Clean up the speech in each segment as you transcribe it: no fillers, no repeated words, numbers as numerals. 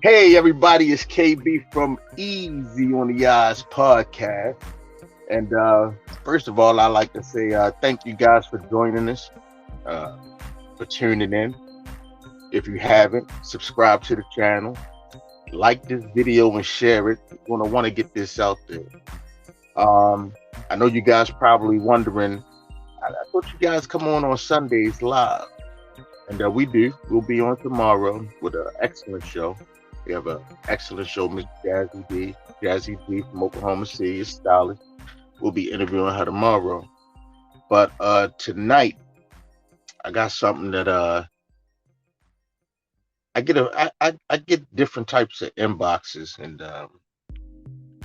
Hey everybody, it's KB from Easy on the Eyes podcast. And first of all, I'd like to say thank you guys for joining us, uh, for tuning in. If you haven't, subscribe to the channel, like this video and share it. You're gonna want to get this out there. Um, I know you guys probably wondering. I thought you guys come on Sundays live, and we do. We'll be on tomorrow with an excellent show. We have an excellent show, Miss Jazzy D from Oklahoma City, is stylist. We'll be interviewing her tomorrow. But tonight I got something that I get different types of inboxes and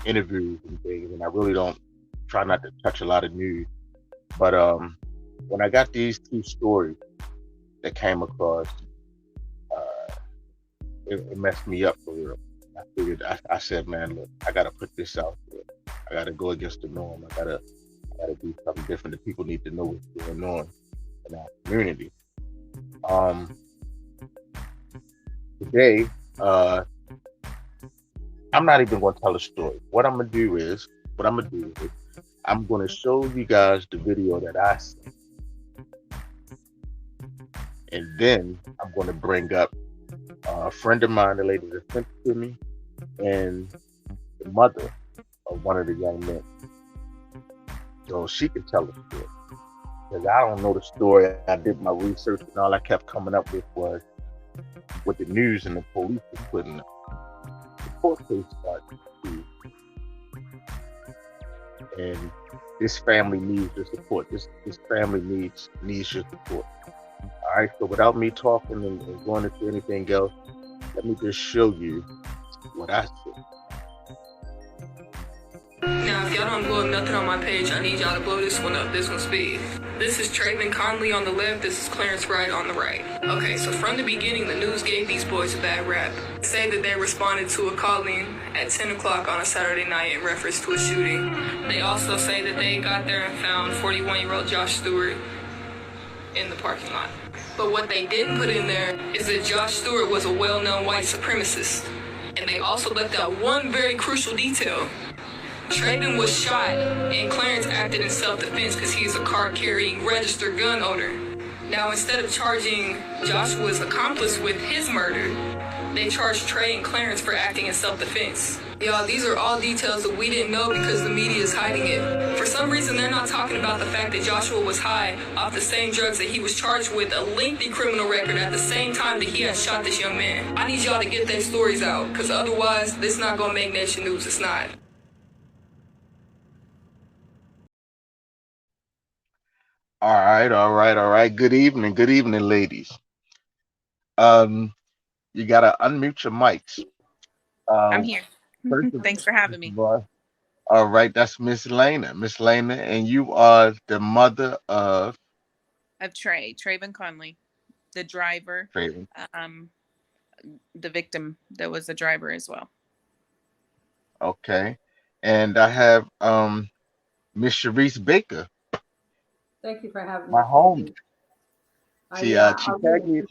interviews and things, and I really don't try not to touch a lot of news. But when I got these two stories that came across, uh, it messed me up for real. I said, man, look, I gotta put this out there. I gotta go against the norm. I gotta do something different. The people need to know what's going on in our community. Um, Today, I'm not even gonna tell a story. What I'm gonna do is I'm gonna show you guys the video that I see, and then I'm gonna bring up a friend of mine, the lady that sent it to me, and the mother of one of the young men, so she can tell the story. Because I don't know the story. I did my research, and all I kept coming up with was what the news and the police were putting up. The court case started, and this family needs your support. This family needs your support. All right. So without me talking and going into anything else, let me just show you what I see. Now, if y'all don't blow up nothing on my page, I need y'all to blow this one up, this one's big. This is Trayvon Conley on the left, this is Clarence Wright on the right. Okay, so from the beginning, the news gave these boys a bad rap. They say that they responded to a calling at 10 o'clock on a Saturday night in reference to a shooting. They also say that they got there and found 41-year-old Josh Stewart in the parking lot. But what they didn't put in there is that Josh Stewart was a well-known white supremacist. And they also left out one very crucial detail. Trayvon was shot, and Clarence acted in self-defense because he's a card-carrying registered gun owner. Now, instead of charging Joshua's accomplice with his murder, they charged Trey and Clarence for acting in self-defense. Y'all, these are all details that we didn't know because the media is hiding it. For some reason, they're not talking about the fact that Joshua was high off the same drugs that he was charged with, a lengthy criminal record at the same time that he had shot this young man. I need y'all to get their stories out, because otherwise, this not gonna make nation news. It's not. All right. Good evening, ladies. Um, you gotta unmute your mics. I'm Um, here. first of, Thanks for having first me. of all right, that's Miss Lena, and you are the mother of Of Trayvon Conley, the driver, Trayvon. um, the victim that was the driver as well. Okay, and I have Miss Sharice Baker, Thank you for having my me, homie. KB. She I tagged really, me.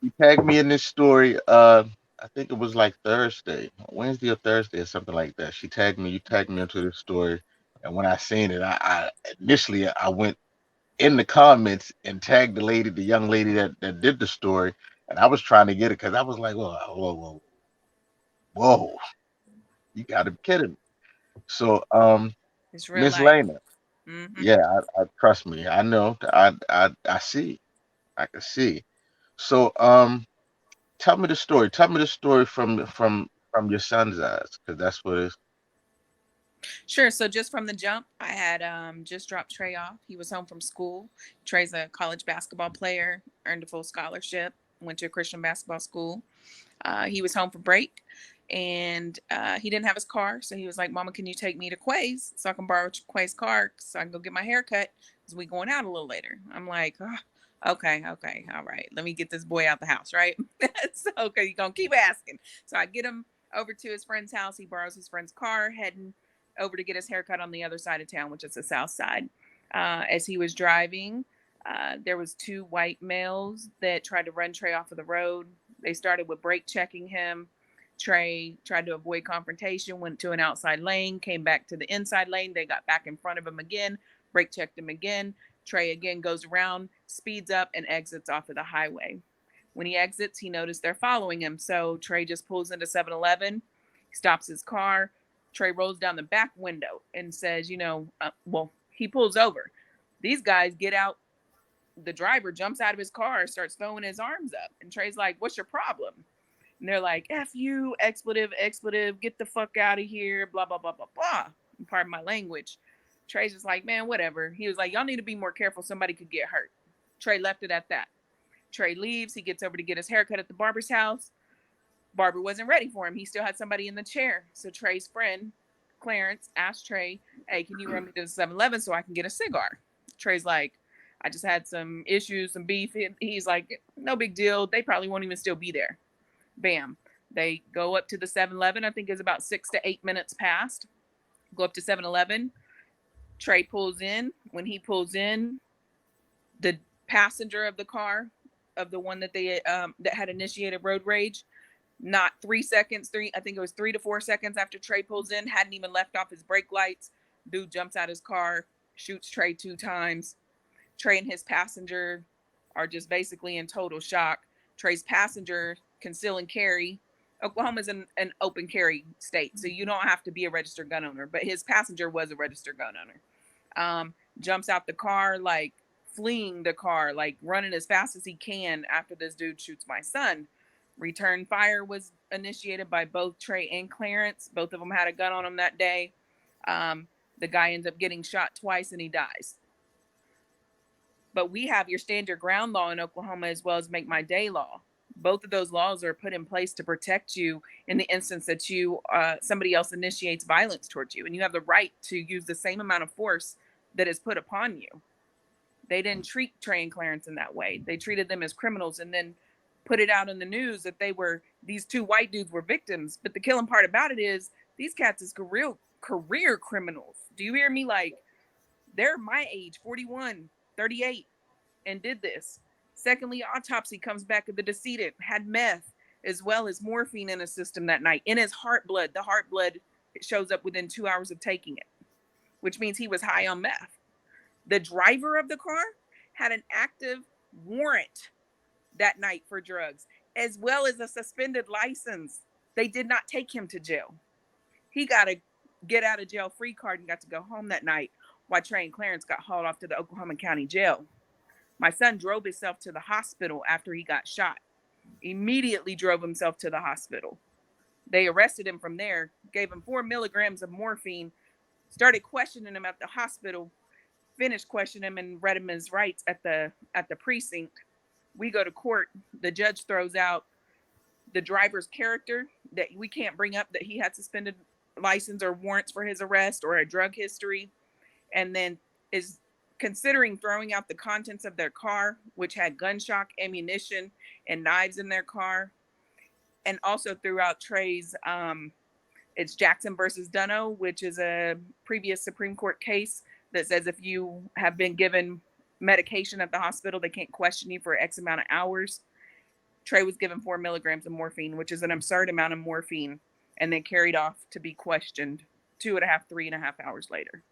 She tagged me in this story. I think it was like Thursday, Wednesday or Thursday or something like that. She tagged me. You tagged me into this story, and when I seen it, I initially I went in the comments and tagged the young lady that did the story, and I was trying to get it because I was like, whoa, you got to be kidding me. So, It's real Miss life. Lena, Hmm. yeah, I trust me. I know. I see. I can see. So, tell me the story. Tell me the story from your son's eyes, because that's what it's. Sure. So just from the jump, I had just dropped Trey off. He was home from school. Trey's a college basketball player, earned a full scholarship, went to a Christian basketball school. He was home for break, and he didn't have his car, so he was like, "Mama, can you take me to Quay's so I can borrow Quay's car so I can go get my hair cut because we going out a little later?" I'm like, okay, all right. Let me get this boy out the house, right?" So, okay, you gonna keep asking. So I get him over to his friend's house. He borrows his friend's car, heading over to get his haircut on the other side of town, which is the south side. As he was driving, there was two white males that tried to run Trey off of the road. They started with brake checking him. Trey tried to avoid confrontation, went to an outside lane, came back to the inside lane. They got back in front of him again, brake checked him again. Trey again goes around, speeds up, and exits off of the highway. When he exits, he noticed they're following him. So Trey just pulls into 7-Eleven, stops his car. Trey rolls down the back window and says, he pulls over. These guys get out. The driver jumps out of his car, starts throwing his arms up. And Trey's like, what's your problem? And they're like, F you, expletive, get the fuck out of here, blah, blah, blah, blah, blah. Pardon my language. Trey's just like, man, whatever. He was like, y'all need to be more careful. Somebody could get hurt. Trey left it at that. Trey leaves. He gets over to get his haircut at the barber's house. Barber wasn't ready for him. He still had somebody in the chair. So Trey's friend, Clarence, asked Trey, hey, can you run me to the 7-Eleven so I can get a cigar? Trey's like, I just had some issues, some beef. He's like, no big deal. They probably won't even still be there. Bam. They go up to the 7-Eleven. I think it's about 6 to 8 minutes past. Go up to 7-Eleven. Trey pulls in. When he pulls in, the passenger of the car, of the one that they that had initiated road rage, not 3 seconds, I think it was 3 to 4 seconds after Trey pulls in, hadn't even left off his brake lights. Dude jumps out his car, shoots Trey 2 times. Trey and his passenger are just basically in total shock. Trey's passenger, conceal and carry. Oklahoma's an open carry state, so you don't have to be a registered gun owner, but his passenger was a registered gun owner. Jumps out the car, like fleeing the car, like running as fast as he can after this dude shoots my son. Return fire was initiated by both Trey and Clarence. Both of them had a gun on them that day. The guy ends up getting shot twice and he dies. But we have your stand your ground law in Oklahoma as well as make my day law. Both of those laws are put in place to protect you in the instance that somebody else initiates violence towards you, and you have the right to use the same amount of force that is put upon you. They didn't treat Trey and Clarence in that way. They treated them as criminals and then put it out in the news that these 2 white dudes were victims. But the killing part about it is these cats is career criminals. Do you hear me? Like, they're my age, 41, 38, and did this. Secondly, autopsy comes back that the decedent had meth as well as morphine in his system that night. In his heart blood, the heart blood shows up within 2 hours of taking it, which means he was high on meth. The driver of the car had an active warrant that night for drugs, as well as a suspended license. They did not take him to jail. He got a get out of jail free card and got to go home that night, while Trey and Clarence got hauled off to the Oklahoma County Jail. My son drove himself to the hospital after he got shot. Immediately drove himself to the hospital. They arrested him from there, gave him 4 milligrams of morphine, started questioning him at the hospital, finished questioning him and read him his rights at the precinct. We go to court. The judge throws out the driver's character, that we can't bring up that he had suspended license or warrants for his arrest or a drug history, and then is considering throwing out the contents of their car, which had gun shock ammunition and knives in their car, and also threw out Trey's it's Jackson versus Dunno, which is a previous Supreme Court case that says if you have been given medication at the hospital, they can't question you for X amount of hours. Trey was given 4 milligrams of morphine, which is an absurd amount of morphine, and then carried off to be questioned 3.5 hours later.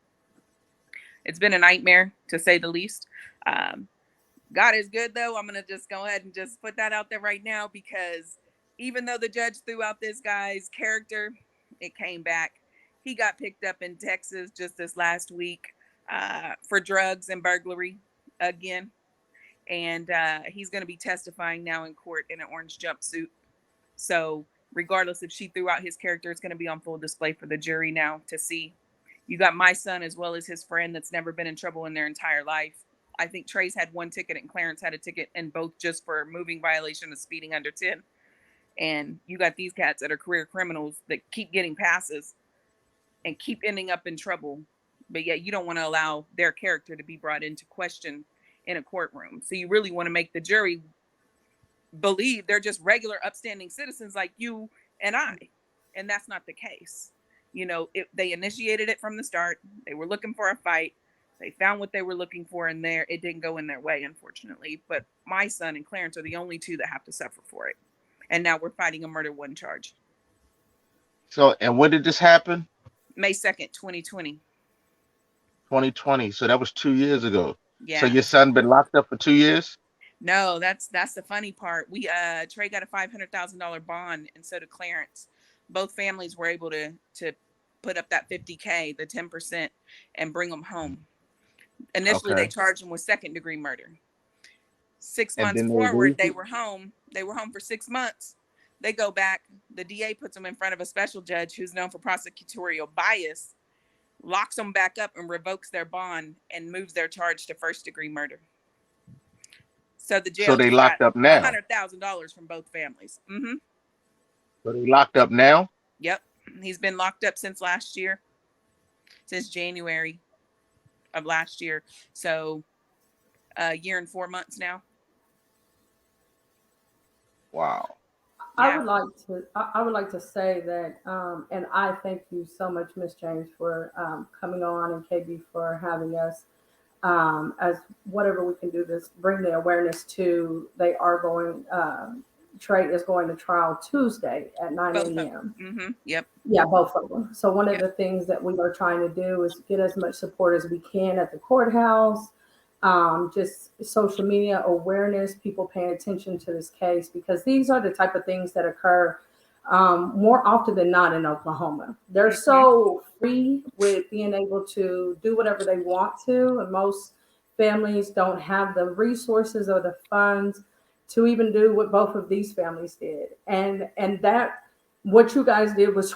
It's been a nightmare, to say the least. God is good, though. I'm going to just go ahead and just put that out there right now, because even though the judge threw out this guy's character, it came back. He got picked up in Texas just this last week for drugs and burglary again. And he's going to be testifying now in court in an orange jumpsuit. So regardless if she threw out his character, it's going to be on full display for the jury now to see. You got my son as well as his friend that's never been in trouble in their entire life. I think Trey's had 1 ticket and Clarence had a ticket, and both just for moving violation of speeding under 10. And you got these cats that are career criminals that keep getting passes and keep ending up in trouble. But yet you don't want to allow their character to be brought into question in a courtroom. So you really want to make the jury believe they're just regular upstanding citizens like you and I. And that's not the case. You know, they initiated it from the start. They were looking for a fight. They found what they were looking for in there. It didn't go in their way, unfortunately. But my son and Clarence are the only 2 that have to suffer for it. And now we're fighting a murder 1 charge. So, and when did this happen? May 2nd, 2020. 2020. So that was 2 years ago. So Yeah. your son been locked up for 2 years? No, that's the funny part. We Trey got a $500,000 bond, and so did Clarence. Both families were able to put up that 50K, the 10%, and bring them home. Initially, they Okay. charged him with second-degree murder. Six And months then they forward, released they it? were home. They were home for 6 months. They go back. The DA puts them in front of a special judge who's known for prosecutorial bias, locks them back up, and revokes their bond and moves their charge to first-degree murder. So the So jail they just got locked up a now. $100,000 from both families. So they locked up now? Yep, he's been locked up since last year, since January of last year. So a year and 4 months now. Wow. Yeah. I would like to say that, and I thank you so much, Miss James, for coming on, and KB for having us. As whatever we can do to bring the awareness to, they are going. Trey is going to trial Tuesday at 9 Both of a.m. them. Yep. Yeah, both of them. So one of Yep. the things that we are trying to do is get as much support as we can at the courthouse. Just social media awareness, people paying attention to this case, because these are the type of things that occur more often than not in Oklahoma. They're so free with being able to do whatever they want to, and most families don't have the resources or the funds to even do what both of these families did. And that what you guys did was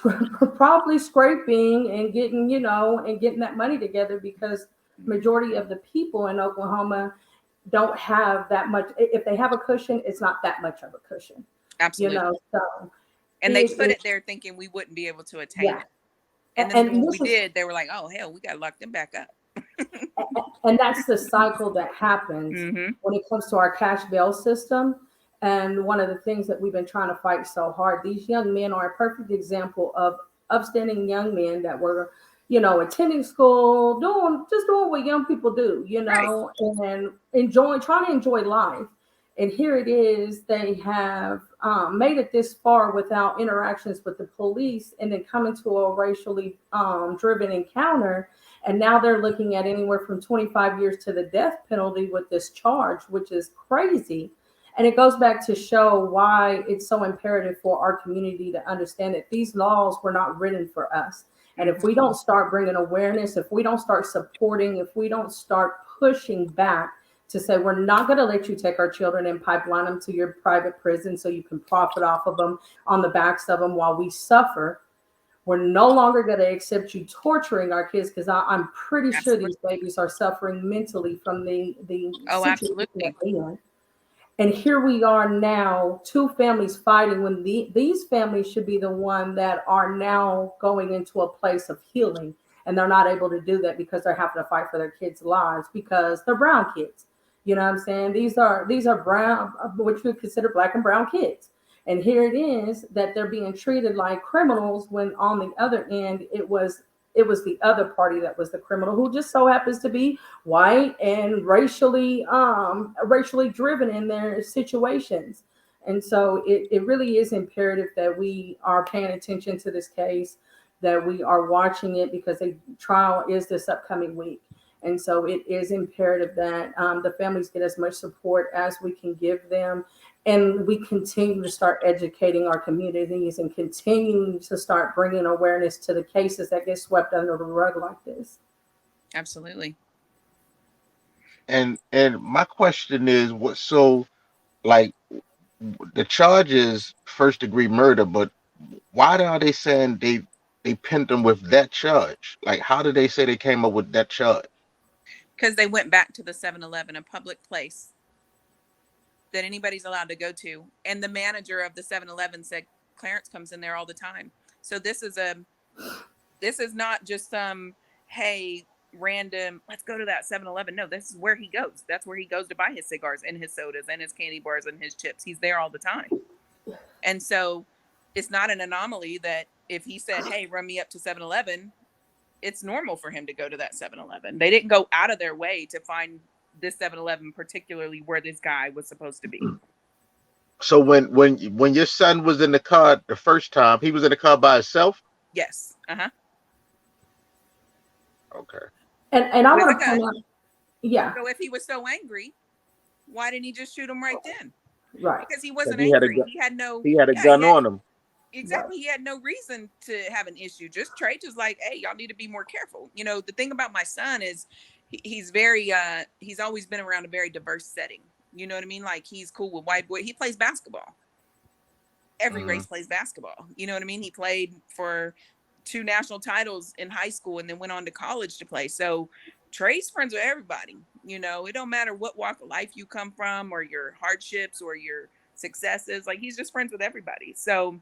probably scraping and getting, and getting that money together, because majority of the people in Oklahoma don't have that much. If they have a cushion, it's not that much of a cushion, Absolutely. So and they put it there thinking we wouldn't be able to attain yeah. it. And then when we did, they were like, "Oh hell, we got to lock them back up." And that's the cycle that happens when it comes to our cash bail system. And one of the things that we've been trying to fight so hard, these young men are a perfect example of upstanding young men that were, attending school, doing what young people do, Right. and trying to enjoy life. And here it is, they have made it this far without interactions with the police, and then come into a racially driven encounter. And now they're looking at anywhere from 25 years to the death penalty with this charge, which is crazy. And it goes back to show why it's so imperative for our community to understand that these laws were not written for us. And if we don't start bringing awareness, if we don't start supporting, if we don't start pushing back to say, we're not going to let you take our children and pipeline them to your private prison so you can profit off of them on the backs of them while we suffer. We're no longer going to accept you torturing our kids, because I'm pretty sure these babies are suffering mentally from the situation that they're in. And here we are now, two families fighting, when these families should be the one that are now going into a place of healing. And they're not able to do that because they're having to fight for their kids' lives, because they're brown kids. You know what I'm saying? These are brown, what you would consider black and brown kids. And here it is that they're being treated like criminals, when on the other end, it was the other party that was the criminal, who just so happens to be white and racially driven in their situations. And so it really is imperative that we are paying attention to this case, that we are watching it, because the trial is this upcoming week. And so it is imperative that the families get as much support as we can give them. And we continue to start educating our communities, and continuing to start bringing awareness to the cases that get swept under the rug like this. Absolutely. And my question is, what? So, like, the charge is first degree murder, but why are they saying they pinned them with that charge? Like, how did they say they came up with that charge? Because they went back to the 7-Eleven, a public place that anybody's allowed to go to. And the manager of the 7-Eleven said Clarence comes in there all the time. So this is not just some, hey, random, let's go to that 7-Eleven. No, this is where he goes. That's where he goes to buy his cigars and his sodas and his candy bars and his chips. He's there all the time. And so it's not an anomaly that if he said, hey, run me up to 7-Eleven, it's normal for him to go to that 7-Eleven. They didn't go out of their way to find this 7-Eleven, particularly where this guy was supposed to be. So when your son was in the car the first time, he was in the car by himself? Yes. Okay. And I With a want to point gun. out, yeah, So if he was so angry, why didn't he just shoot him right then? right, Because he Because wasn't he had a angry. gun. He had no, He had a yeah, gun on him. right. exactly. He had no reason to have an issue. Just Trey just like, hey, y'all need to be more careful. You know, the thing about my son is he's very, he's always been around a very diverse setting. You know what I mean? Like he's cool with white boy. He plays basketball. Every Hmm. race plays basketball. You know what I mean? He played for 2 national titles in high school and then went on to college to play. So Trey's friends with everybody. You know, it don't matter what walk of life you come from or your hardships or your successes. Like he's just friends with everybody. So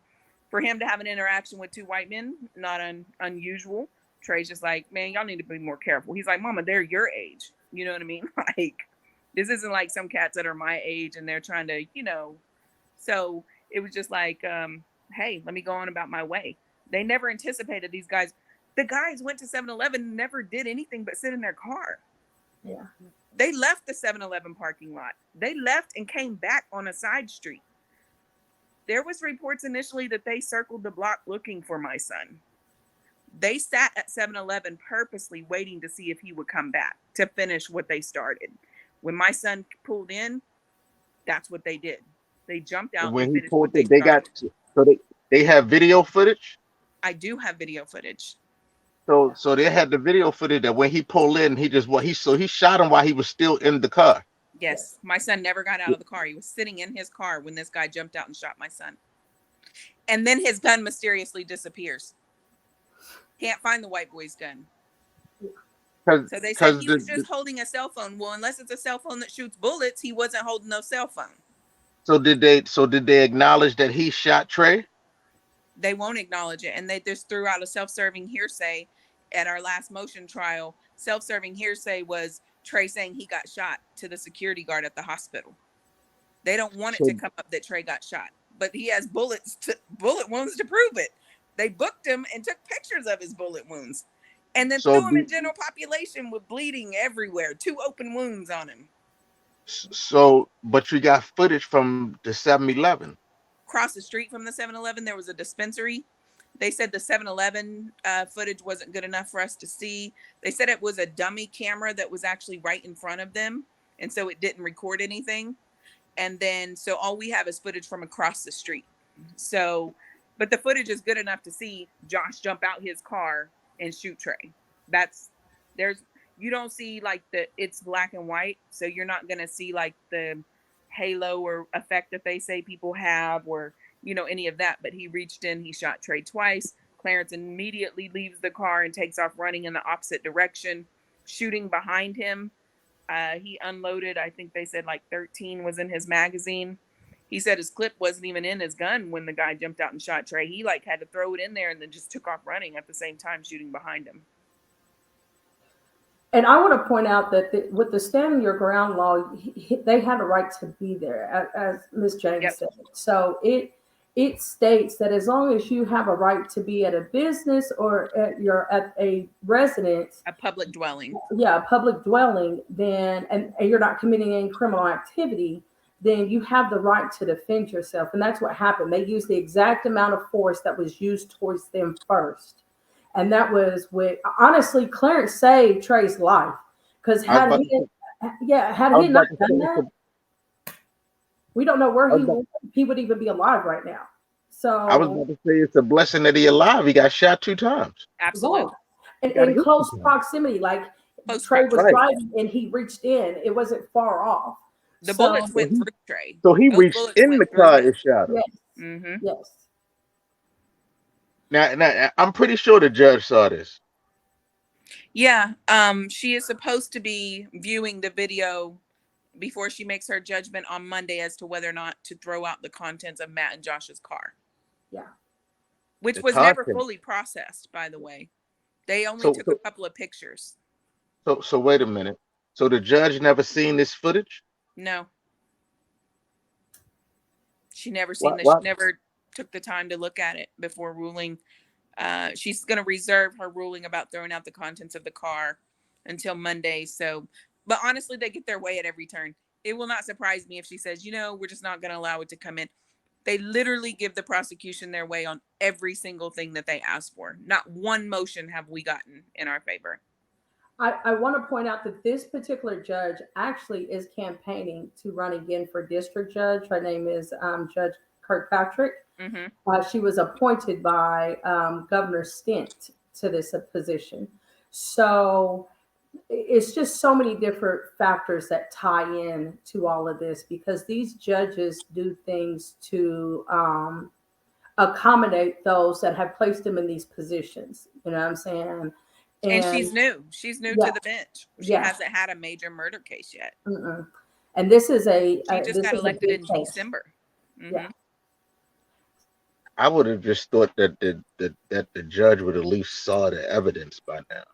for him to have an interaction with 2 white men, not unusual. Trey's just like, man, y'all need to be more careful. He's like, Mama, they're your age. You know what I mean? Like, this isn't like some cats that are my age and they're trying to, you know. So it was just like, hey, let me go on about my way. They never anticipated these guys. The guys went to 7-Eleven and never did anything but sit in their car. Yeah. They left the 7-Eleven parking lot. They left and came back on a side street. There was reports initially that they circled the block looking for my son. They sat at 7-Eleven purposely waiting to see if he would come back to finish what they started. When my son pulled in, that's what they did. They jumped out and When he finished what pulled they it, they got started. so they have video footage. I do have video footage. So they had the video footage that when he pulled in, he just he shot him while he was still in the car. Yes, my son never got out of the car. He was sitting in his car when this guy jumped out and shot my son. And then his gun mysteriously disappears. Can't find the white boy's gun. So they said Because he was just holding a cell phone. Well, unless it's a cell phone that shoots bullets, he wasn't holding no cell phone. so did they acknowledge that he shot Trey? They won't acknowledge it. And they just threw out a self-serving hearsay at our last motion trial. Self-serving hearsay was Trey saying he got shot to the security guard at the hospital. They don't want it So to come up that Trey got shot, but he has bullet wounds to prove it. They booked him and took pictures of his bullet wounds and then so threw him in do, general population with bleeding everywhere, 2 open wounds on him. but you got footage from the 7-Eleven. Across the street from the 7-Eleven, there was a dispensary. They said the 7-Eleven footage wasn't good enough for us to see. They said it was a dummy camera that was actually right in front of them, and so it didn't record anything. And then, so all we have is footage from across the street. So, but the footage is good enough to see Josh jump out his car and shoot Trey. That's, there's, you don't see like it's black and white. So you're not going to see like the halo or effect that they say people have or, you know, any of that. But he reached in, he shot Trey twice. Clarence immediately leaves the car and takes off running in the opposite direction, shooting behind him. He unloaded, I think they said like 13 was in his magazine. He said his clip wasn't even in his gun when the guy jumped out and shot Trey. He like had to throw it in there and then just took off running at the same time, shooting behind him. And I want to point out that with the standing your ground law, they had a right to be there, as Ms. James Yep. said. So it states that as long as you have a right to be at a business or at a residence, A public dwelling. yeah, a public dwelling, then and you're not committing any criminal activity, then you have the right to defend yourself. And that's what happened. They used the exact amount of force that was used towards them first. And that was with honestly, Clarence saved Trey's life. Because I was had about to he say, had I was he not about to say, done that, we don't know where I was about, he would even be alive right now. I was So about to say it's a blessing that he alive. He got shot 2 times. right. Absolutely. And He got in hit close 2 times. proximity, like Close Trey was Right. proximity. driving and he reached in, it wasn't far off. The So bullets went through Trey. So he Those reached bullets in went the through car him. and shot him. yes, Mm-hmm. yes. Now, I'm pretty sure the judge saw this. Yeah. She is supposed to be viewing the video before she makes her judgment on Monday as to whether or not to throw out the contents of Matt and Josh's car. Yeah. Which The was never content. fully processed, by the way. They only So, took a so, couple of pictures. so wait a minute. So the judge never seen this footage? No, she never seen What? this. She What? never took the time to look at it before ruling. She's going to reserve her ruling about throwing out the contents of the car until Monday. So, but honestly, they get their way at every turn. It will not surprise me if she says, you know, we're just not going to allow it to come in. They literally give the prosecution their way on every single thing that they ask for. Not one motion have we gotten in our favor. I want to point out that this particular judge actually is campaigning to run again for district judge. Her name is Judge Kirkpatrick. She was appointed by Governor Stint to this position. So it's just so many different factors that tie in to all of this, because these judges do things to accommodate those that have placed them in these positions. You know what I'm saying? And she's new. She's new to the bench. She hasn't had a major murder case yet. And this is she just got elected in December. Yeah. I would have just thought that the judge would at least saw the evidence by now.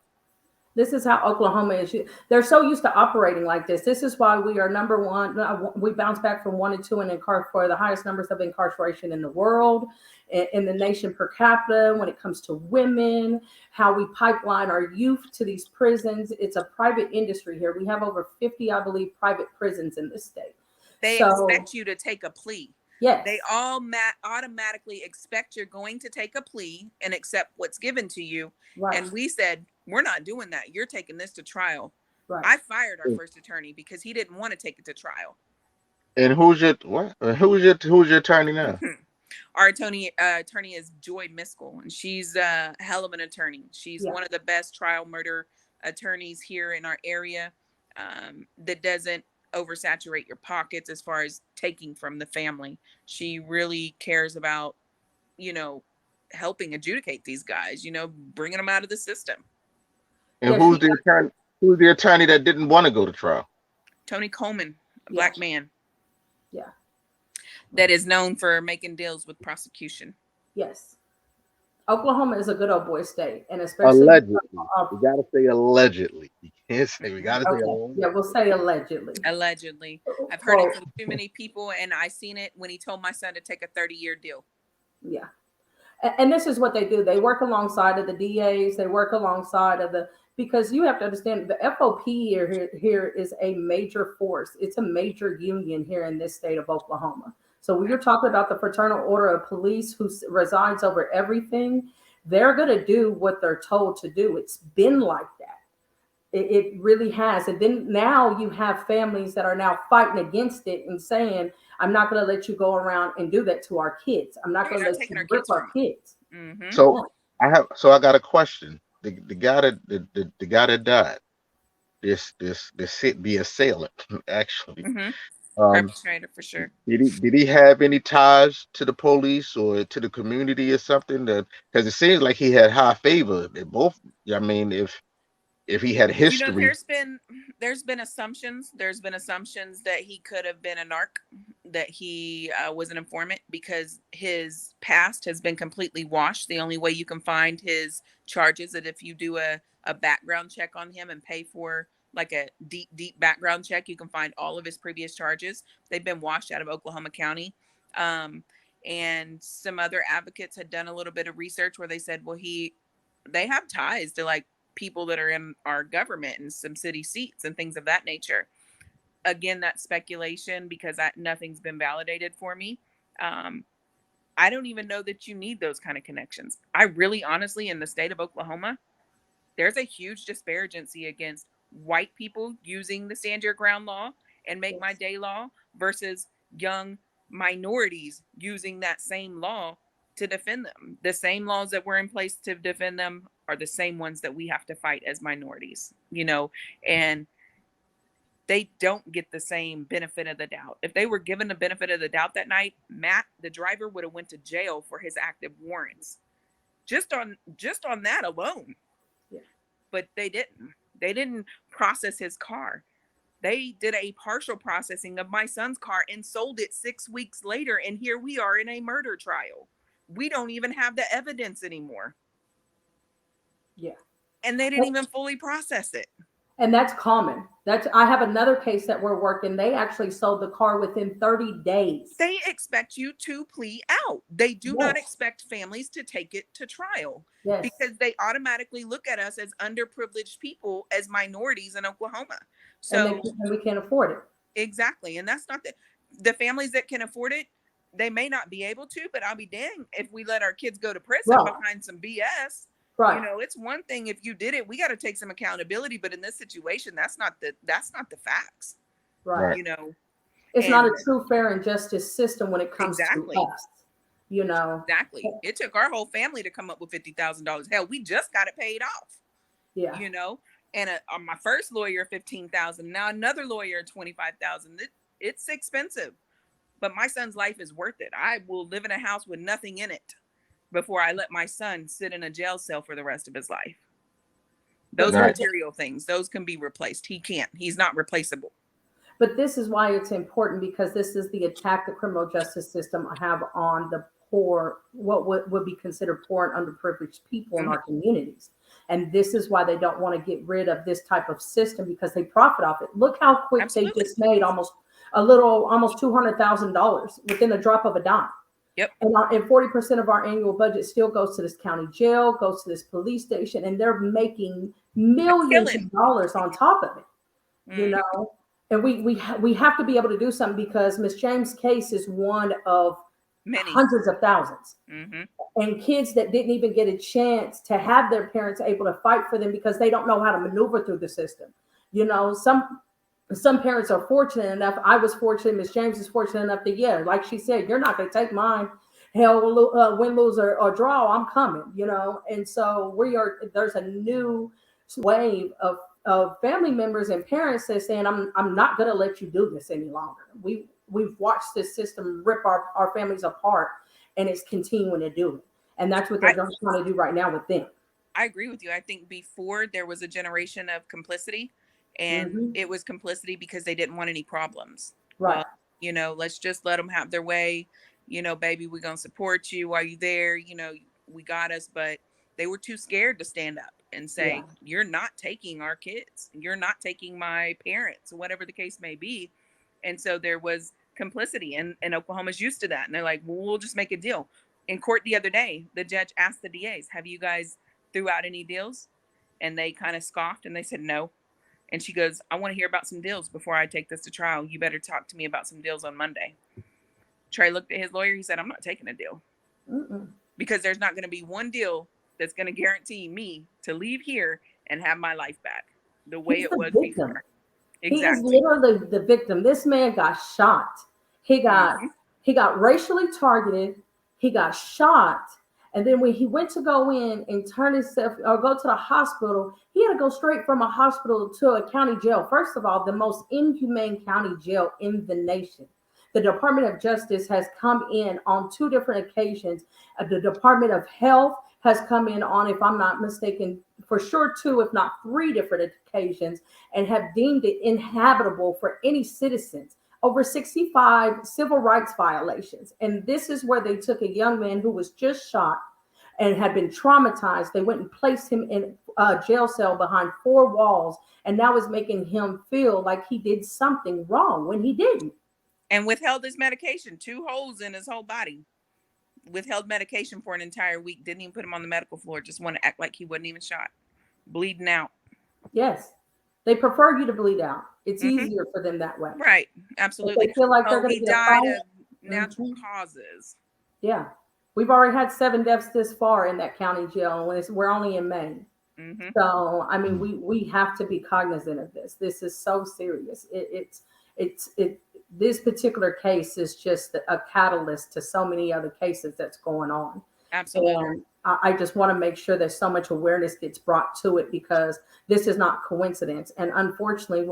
This is how Oklahoma is. They're so used to operating like this. This is why we are number one. We bounce back from 1 and 2 in for the highest numbers of incarceration in the world, in the nation per capita. When it comes to women, how we pipeline our youth to these prisons. It's a private industry here. We have over 50, I believe, private prisons in this state. They expect you to take a plea. Yes. They all automatically expect you're going to take a plea and accept what's given to you. Right. And we said, we're not doing that. You're taking this to trial. Right. I fired our first attorney because he didn't want to take it to trial. And who's your attorney now? Our attorney is Joy Miskell, and she's a hell of an attorney. She's one of the best trial murder attorneys here in our area, that doesn't oversaturate your pockets as far as taking from the family. She really cares about, helping adjudicate these guys, bringing them out of the system. And who's the attorney that didn't want to go to trial? Tony Coleman, a black man. Yeah. That is known for making deals with prosecution. Yes. Oklahoma is a good old boy state, and especially allegedly. We gotta say allegedly. You can't say we gotta say allegedly. Yeah, we'll say allegedly. Allegedly. I've heard it from too many people, and I seen it when he told my son to take a 30-year deal. Yeah. And this is what they do. They work alongside of the DAs. They work alongside of because you have to understand the FOP here is a major force. It's a major union here in this state of Oklahoma. So when you're talking about the Fraternal Order of Police who resides over everything, they're going to do what they're told to do. It's been like that. It really has. And then now you have families that are now fighting against it and saying, I'm not going to let you go around and do that to our kids. I'm not going to let you rip our kids. Mm-hmm. So I got a question. The guy that died, the assailant, actually. Mm-hmm. Perpetrator for sure. Did he have any ties to the police or to the community or something? Because it seems like he had high favor. They both. I mean, if he had history, there's been assumptions. There's been assumptions that he could have been a narc, that he was an informant, because his past has been completely washed. The only way you can find his charges is if you do a background check on him and pay for like a deep background check. You can find all of his previous charges. They've been washed out of Oklahoma County. And some other advocates had done a little bit of research where they said, well, they have ties to like people that are in our government and some city seats and things of that nature. Again, that's speculation because nothing's been validated for me. I don't even know that you need those kind of connections. I really, honestly, in the state of Oklahoma, there's a huge disparagency against white people using the stand your ground law and make my day law versus young minorities using that same law to defend them. The same laws that were in place to defend them are the same ones that we have to fight as minorities, and they don't get the same benefit of the doubt. If they were given the benefit of the doubt that night, Matt, the driver, would have went to jail for his active warrants. Just on that alone. Yeah. But they didn't. They didn't process his car. They did a partial processing of my son's car and sold it 6 weeks later. And here we are in a murder trial. We don't even have the evidence anymore. Yeah. And they didn't even fully process it. And that's common. I have another case that we're working. They actually sold the car within 30 days. They expect you to plea out. They do not expect families to take it to trial because they automatically look at us as underprivileged people, as minorities in Oklahoma. So and we can't afford it. Exactly. And that's not the families that can afford it. They may not be able to, but I'll be dang if we let our kids go to prison Right. behind some BS. Right. It's one thing if you did it, we got to take some accountability. But in this situation, that's not the facts. Right. Right. You know, It's not and a true fair and justice system when it comes to exactly, us. You know. exactly. It took our whole family to come up with $50,000. Hell, we just got it paid off. Yeah. You know, and my first lawyer 15,000. Now another lawyer 25,000. It's expensive, but my son's life is worth it. I will live in a house with nothing in it before I let my son sit in a jail cell for the rest of his life. But Those are Right. material things. Those can be replaced. He can't. He's not replaceable. But this is why it's important, because this is the attack the criminal justice system have on the poor, what would be considered poor and underprivileged people in Mhm. our communities. And this is why they don't want to get rid of this type of system, because they profit off it. Look how quick they Absolutely. just made almost $200,000 within a drop of a dime. Yep. And 40% of our annual budget still goes to this county jail, goes to this police station, and they're making millions Killing. of dollars on top of it. You Mhm. know, and we have to be able to do something, because Miss James' case is one of Many. hundreds of thousands, Hmm. and kids that didn't even get a chance to have their parents able to fight for them because they don't know how to maneuver through the system. Some parents are fortunate enough. I was fortunate. Miss James is fortunate enough that, yeah, like she said, you're not going to take mine. Hell, win, lose, or draw, I'm coming. And so there's a new wave of family members and parents that saying, I'm not going to let you do this any longer. We've watched this system rip our families apart, and it's continuing to do it. And that's what they're I, trying to do right now with them. I agree with you. I think before there was a generation of complicity, and Hmm. it was complicity because they didn't want any problems. Right. Well, let's just let them have their way. Baby, we're going to support you while you're there. We got us. But they were too scared to stand up and Yeah. say, you're not taking our kids. You're not taking my parents, whatever the case may be. And so there was complicity, and Oklahoma's used to that. And they're like, well, we'll just make a deal. In court the other day, the judge asked the DAs, have you guys threw out any deals? And they kind of scoffed and they said no. And she goes, I want to hear about some deals before I take this to trial. You better talk to me about some deals on Monday. Trey looked at his lawyer. He said, I'm not taking a deal, Mm-mm. because there's not going to be one deal that's going to guarantee me to leave here and have my life back the way He's it the was victim. before. He is Exactly. literally the victim. This man got shot. He got Hmm. he got racially targeted. He got shot. And then when he went to go in and turn himself or go to the hospital, he had to go straight from a hospital to a county jail. First of all, the most inhumane county jail in the nation. The Department of Justice has come in on two different occasions. The Department of Health has come in on, if I'm not mistaken, for sure two, if not three different occasions, and have deemed it inhabitable for any citizens. Over 65 civil rights violations. And this is where they took a young man who was just shot and had been traumatized. They went and placed him in a jail cell behind four walls, and now is making him feel like he did something wrong when he didn't. And withheld his medication, 2 holes in his whole body. Withheld medication for an entire week. Didn't even put him on the medical floor. Just want to act like he wasn't even shot. Bleeding out. Yes. They prefer you to bleed out. It's Hmm. easier for them that way. Right. If they Absolutely. feel like they're Oh, going he to get a died fight. of natural Mhm. causes. Yeah. We've already had 7 deaths this far in that county jail, and we're only in Maine. Hmm. So, I mean, we have to be cognizant of this. This is so serious. This particular case is just a catalyst to so many other cases that's going on. Absolutely. And I just want to make sure that so much awareness gets brought to it, because this is not coincidence. And unfortunately,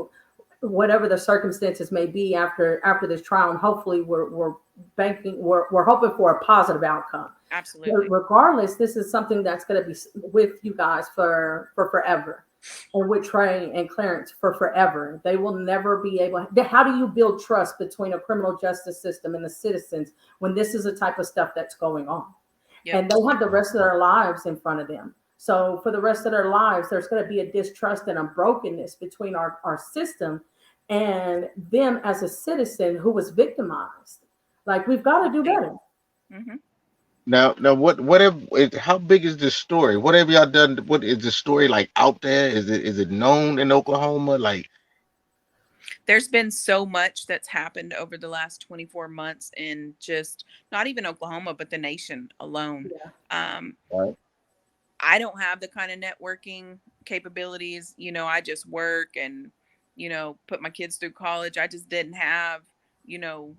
whatever the circumstances may be after this trial, and hopefully we're hoping for a positive outcome. Absolutely. But regardless, this is something that's going to be with you guys for forever, and with Trey and Clarence for forever. They will never be able. How do you build trust between a criminal justice system and the citizens when this is the type of stuff that's going on? Yep. And they have the rest of their lives in front of them. So for the rest of their lives, there's going to be a distrust and a brokenness between our system and them as a citizen who was victimized. Like, we've got to do better. Hmm. Now, how big is this story? What have y'all done? What is the story like out there? Is it known in Oklahoma? Like, There's been so much that's happened over the last 24 months in just not even Oklahoma, but the nation alone. Yeah. Um, Right. I don't have the kind of networking capabilities. I just work and, put my kids through college. I just didn't have, you know,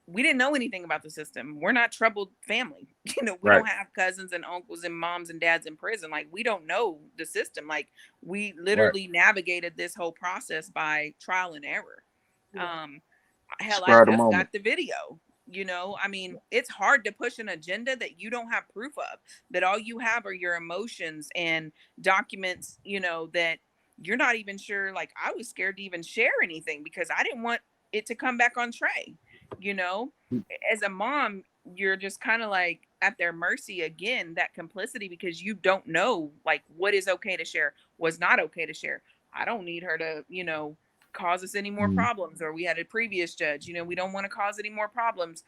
we didn't know anything about the system. We're not troubled family. We Right. don't have cousins and uncles and moms and dads in prison. Like, we don't know the system. Like, we Right. literally navigated this whole process by trial and error. Yeah. Um, hell, I Spur of the just moment. got the video. I mean, it's hard to push an agenda that you don't have proof of, that all you have are your emotions and documents, that you're not even sure. Like, I was scared to even share anything because I didn't want it to come back on Trey. you know as a mom, you're just kind of like at their mercy again, that complicity, because you don't know like what is okay to share, what's not okay to share. I don't need her to cause us any more Mm. problems. Or we had a previous judge, we don't want to cause any more problems.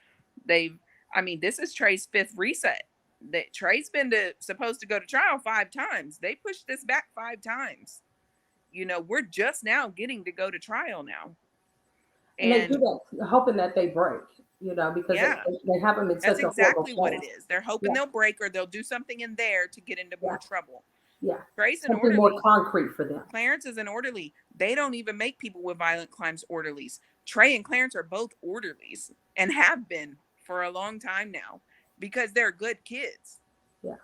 They've I mean, this is Trey's fifth reset. That Trey's been supposed to go to trial 5 times. They pushed this back 5 times. We're just now getting to go to trial now. And they do And that hoping that they break, because yeah, they have them in that's such a horrible exactly what it place. is. They're hoping Yeah, they'll break, or they'll do something in there to get into more yeah, trouble. yeah. Trey's an Something more orderly. concrete for them. Clarence is an orderly. They don't even make people with violent crimes orderlies. Trey and Clarence are both orderlies and have been for a long time now because they're good kids. Yeah.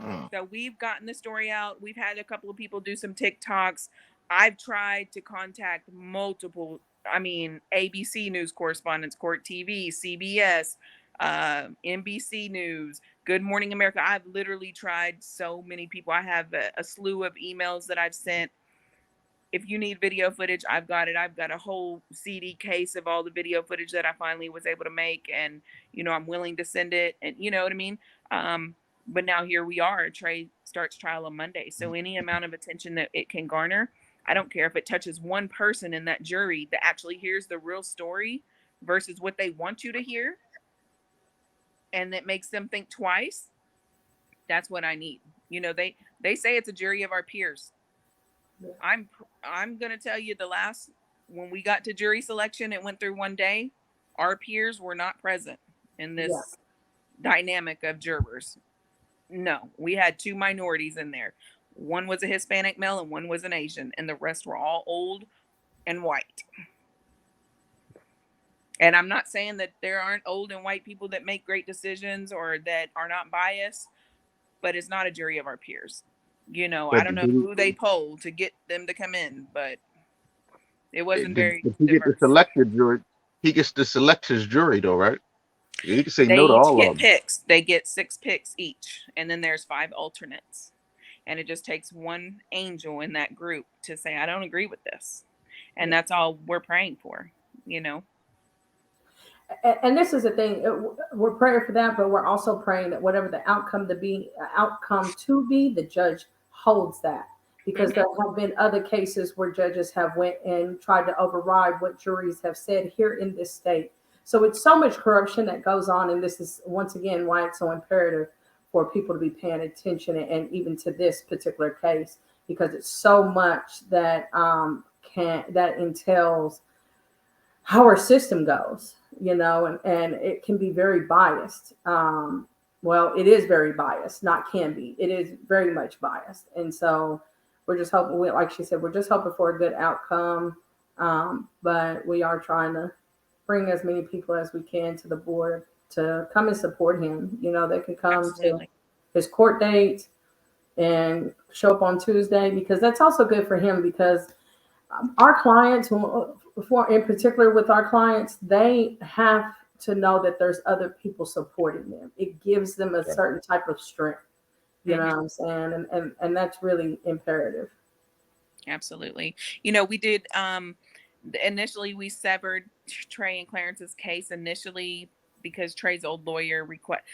Mm. So we've gotten the story out. We've had a couple of people do some TikToks. I've tried to contact multiple, ABC News correspondents, Court TV, CBS, NBC News, Good Morning America. I've literally tried so many people. I have a slew of emails that I've sent. If you need video footage, I've got it. I've got a whole CD case of all the video footage that I finally was able to make. And, I'm willing to send it. And you know what I mean? But now here we are. Trey starts trial on Monday. So any amount of attention that it can garner, I don't care if it touches one person in that jury that actually hears the real story versus what they want you to hear, and that makes them think twice. That's what I need. They say it's a jury of our peers. Yeah. I'm gonna tell you, when we got to jury selection, it went through one day. Our peers were not present in Yeah. this dynamic of jurors. No, we had 2 minorities in there. One was a Hispanic male and one was an Asian, and the rest were all old and white. And I'm not saying that there aren't old and white people that make great decisions or that are not biased, but it's not a jury of our peers. I But don't did know he, who they polled to get them to come in, but it wasn't very did he get to diverse. select the jury? He gets to select his jury, though, right? He can say They no to each all of get them. picks. They get 6 picks each, and then there's 5 alternates. And it just takes one angel in that group to say, I don't agree with this. And that's all we're praying for, you know? And this is the thing, we're praying for that, but we're also praying that whatever the outcome to be, the judge holds that, because Mm-hmm. there have been other cases where judges have went and tried to override what juries have said here in this state. So it's so much corruption that goes on, and this is once again why it's so imperative for people to be paying attention, and even to this particular case, because it's so much that can that entails how our system goes, and it can be very biased. Well, it is very biased, not can be. It is very much biased. And so we're just hoping, like she said, we're just hoping for a good outcome. But we are trying to bring as many people as we can to the board to come and support him. They can come to Absolutely. his court date and show up on Tuesday, because that's also good for him, because our clients, in particular with our clients, they have to know that there's other people supporting them. It gives them a Right. certain type of strength. You know Mm-hmm. what I'm saying? And that's really imperative. Absolutely. We did, initially we severed Trey and Clarence's case initially because Trey's old lawyer requested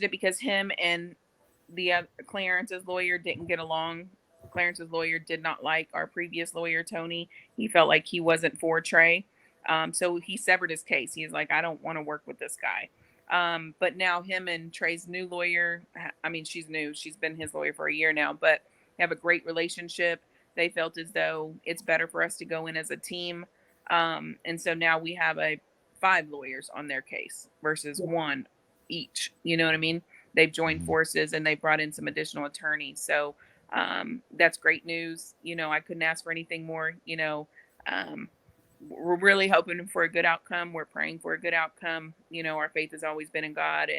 it because him and Clarence's lawyer didn't get along. Clarence's lawyer did not like our previous lawyer, Tony. He felt like he wasn't for Trey. So he severed his case. He's like, I don't want to work with this guy. But now him and Trey's new lawyer, she's new. She's been his lawyer for a year now, but they have a great relationship. they felt as though it's better for us to go in as a team. And so now we have a 5 lawyers on their case versus one each. You know what I mean? They've joined Mhm. forces and they brought in some additional attorneys. So that's great news. I couldn't ask for anything more. Um, we're really hoping for a good outcome. We're praying for a good outcome. Our faith has always been in God,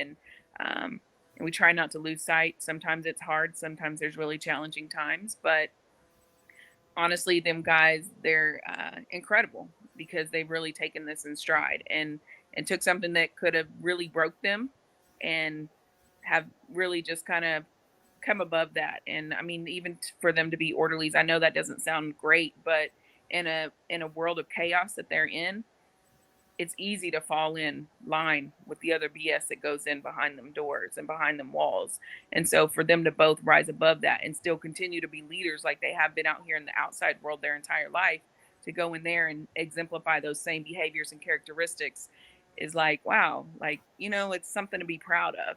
um, and we try not to lose sight. Sometimes it's hard. Sometimes there's really challenging times, but honestly, them guys, they're incredible because they've really taken this in stride and took something that could have really broke them and have really just kind of come above that. And I mean, even for them to be orderlies, I know that doesn't sound great, but in a world of chaos that they're in, it's easy to fall in line with the other BS that goes in behind them doors and behind them walls. And so for them to both rise above that and still continue to be leaders like they have been out here in the outside world their entire life, to go in there and exemplify those same behaviors and characteristics is like, wow, like, it's something to be proud of.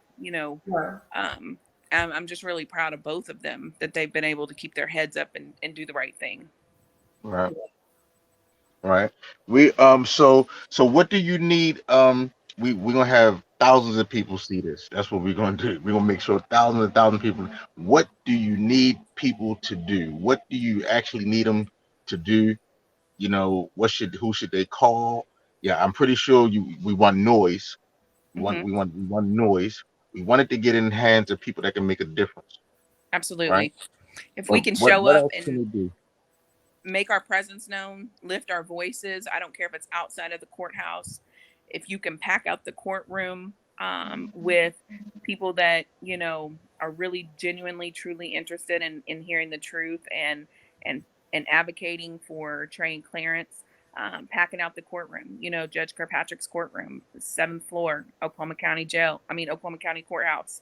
Right. Um, I'm just really proud of both of them that they've been able to keep their heads up and do the right thing. Right. Right. We so what do you need? We're gonna have thousands of people see this. That's what we're gonna do. We're gonna make sure thousands and thousands of people. What do you need people to do? What do you actually need them to do? Who should they call? Yeah, I'm pretty sure we want noise. We want Hmm. we want we want noise. We want it to get in the hands of people that can make a difference, right? Absolutely. If we But can what show what up else can and we do? make our presence known, lift our voices. I don't care if it's outside of the courthouse. If you can pack out the courtroom with people that are really genuinely, truly interested in hearing the truth and and advocating for Trey and Clarence, packing out the courtroom. Judge Kirkpatrick's courtroom, 7th floor, Oklahoma County Jail. I mean, Oklahoma County Courthouse.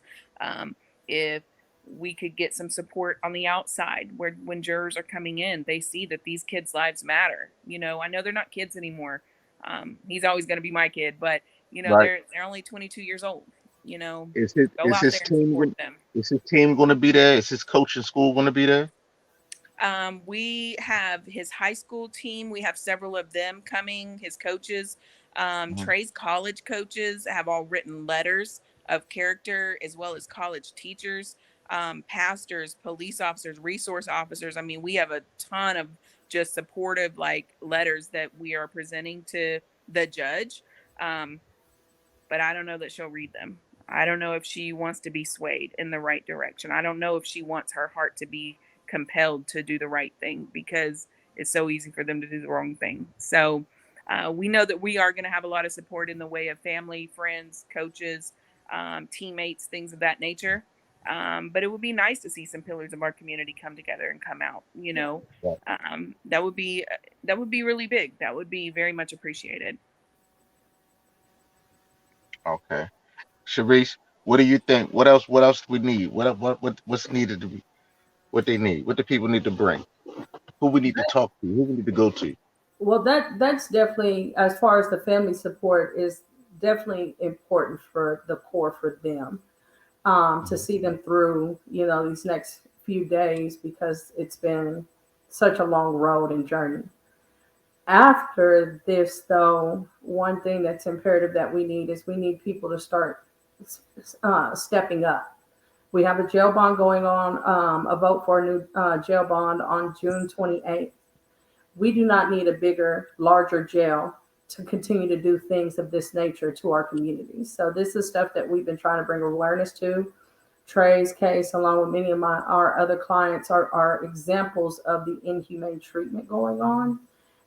If we could get some support on the outside where when jurors are coming in, they see that these kids' lives matter. I know they're not kids anymore. He's always going to be my kid, but Right? they're only 22 years old. you know Is his Go is out his there and team support gon- them. is his team going to be there? Is his coaching school going to be there? We have his high school team. We have several of them coming, his coaches. Mhm. Trey's college coaches have all written letters of character, as well as college teachers, pastors, police officers, resource officers. I mean, we have a ton of just supportive like letters that we are presenting to the judge. Um, but I don't know that she'll read them. I don't know if she wants to be swayed in the right direction. I don't know if she wants her heart to be compelled to do the right thing because it's so easy for them to do the wrong thing. So we know that we are going to have a lot of support in the way of family, friends, coaches, teammates, things of that nature. But it would be nice to see some pillars of our community come together and come out. Right. That would be really big. That would be very much appreciated. Okay. Sharice, what do you think? What else we need? What's needed to be what they need? What the people need to bring? Who we need to talk to? Who we need to go to? Well, that's definitely, as far as the family support, is definitely important for the core for them, to Mhm. see them through, these next few days, because it's been such a long road and journey. After this, though, one thing that's imperative that we need is we need people to start stepping up. We have a jail bond going on, a vote for a new jail bond on June 28th. We do not need a bigger, larger jail to continue to do things of this nature to our communities. So this is stuff that we've been trying to bring awareness to. Trey's case, along with many of our other clients, are examples of the inhumane treatment going on.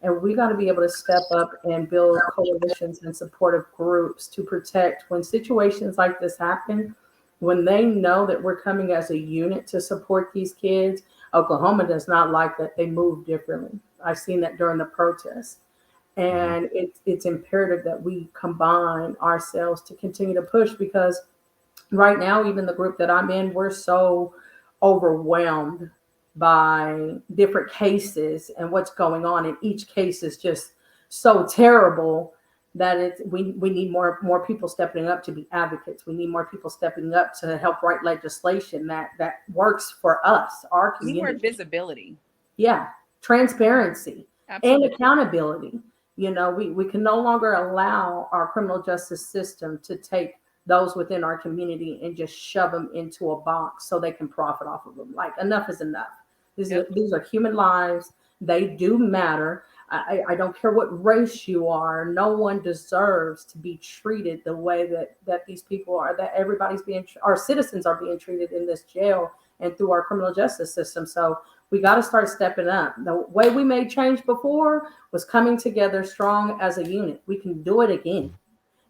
And we got to be able to step up and build coalitions and supportive groups to protect when situations like this happen, when they know that we're coming as a unit to support these kids. Oklahoma does not like that. They move differently. I've seen that during the protests. Mhm. And it's imperative that we combine ourselves to continue to push, because right now, even the group that I'm in, we're so overwhelmed by different cases and what's going on. And each case is just so terrible that we need more people stepping up to be advocates. We need more people stepping up to help write legislation that works for us, our We need more community. visibility. Yeah, transparency and Absolutely. accountability. We can no longer allow our criminal justice system to take those within our community and just shove them into a box so they can profit off of them. Like, enough is enough. Yep. These are human lives. They do matter. I don't care what race you are. No one deserves to be treated the way that these people are. That everybody's our citizens are being treated in this jail and through our criminal justice system. So we got to start stepping up. The way we made change before was coming together strong as a unit. We can do it again.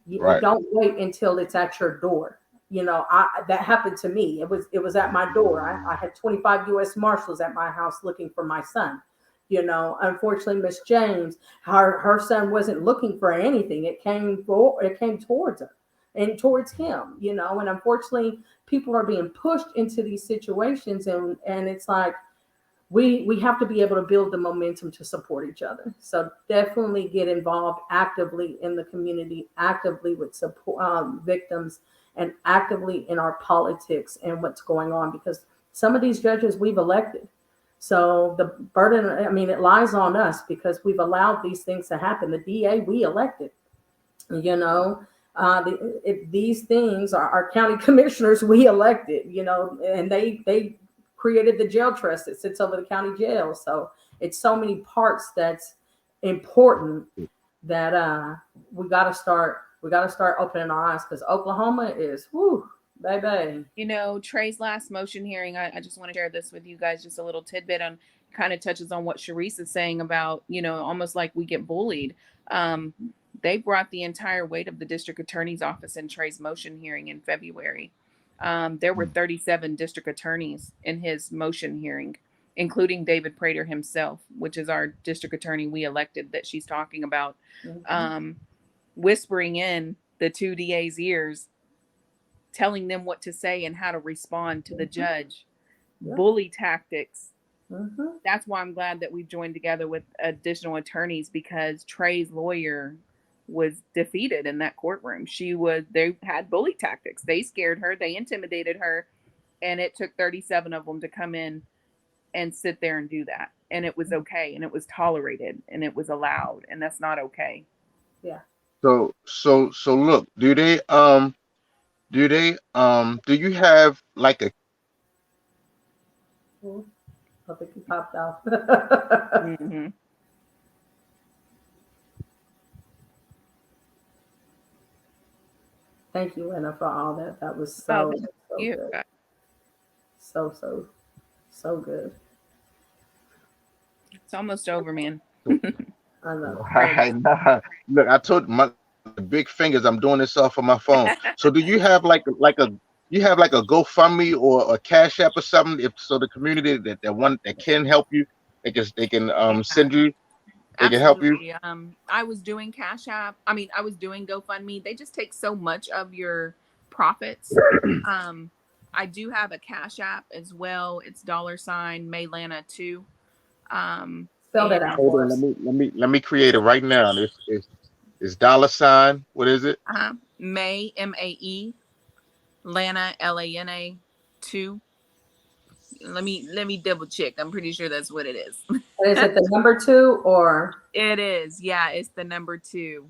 You Right. don't wait until it's at your door. That happened to me. It was at my door. I had 25 U.S. Marshals at my house looking for my son. Unfortunately, Miss James, her son wasn't looking for anything. It came towards her and towards him. And unfortunately, people are being pushed into these situations, and it's like, we have to be able to build the momentum to support each other. So definitely get involved actively in the community, actively with support victims, and actively in our politics and what's going on, because some of these judges we've elected. So the burden, I mean, it lies on us because we've allowed these things to happen. The DA we elected, you know, these things are our county commissioners we elected, and they created the jail trust that sits over the county jail. So it's so many parts that's important that we got to start opening our eyes, because Oklahoma is, whoo, baby. Trey's last motion hearing, I just want to share this with you guys, just a little tidbit on, kind of touches on what Sharice is saying about, almost like we get bullied. They brought the entire weight of the district attorney's office in Trey's motion hearing in February. There were 37 district attorneys in his motion hearing, including David Prater himself, which is our district attorney we elected that she's talking about, whispering in the two DA's ears, telling them what to say and how to respond to the judge. Bully tactics. That's why I'm glad that we've joined together with additional attorneys, because Trey's lawyer was defeated in that courtroom. They had bully tactics. They scared her, they intimidated her, and it took 37 of them to come in and sit there and do that. And it was okay, and it was tolerated, and it was allowed, and that's not okay. Yeah. So look, do you have like a I think he popped out. Mm-hmm. Thank you, Anna, for all that. That was Oh, so, thank so you. good. So good. It's almost over, man. I know. Right, nah. Look, I told my big fingers. I'm doing this off of my phone. So, do you have like a GoFundMe or a Cash App or something? If so, the community that one that can help you, they can Yeah, send you. They can help you. absolutely. I was doing Cash App. I was doing GoFundMe. They just take so much of your profits. I do have a Cash App as well. It's $ Maylana2. Spell that And out Hold for on. Let us. me let me let me create it right now. It's dollar sign. What is it? May, Mae, Lana, Lana 2. Let me double check. I'm pretty sure that's what it is. And is it the number two or? It is. Yeah, it's the number 2.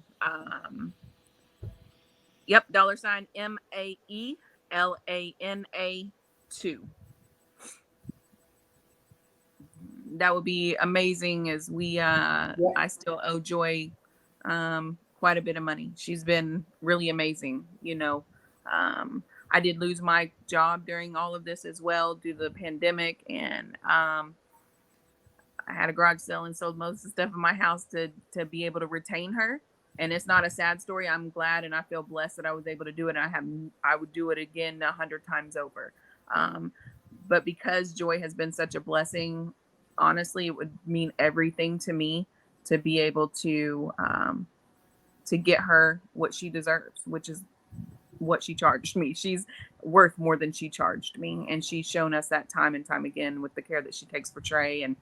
Yep, $MaeLana2. That would be amazing, as Yeah. I still owe Joy quite a bit of money. She's been really amazing. I did lose my job during all of this as well due to the pandemic, and I had a garage sale and sold most of the stuff in my house to be able to retain her. And it's not a sad story. I'm glad and I feel blessed that I was able to do it. And I would do it again 100 times over. But because Joy has been such a blessing, honestly, it would mean everything to me to be able to get her what she deserves, which is what she charged me. She's worth more than she charged me, and she's shown us that time and time again with the care that she takes for Trey. And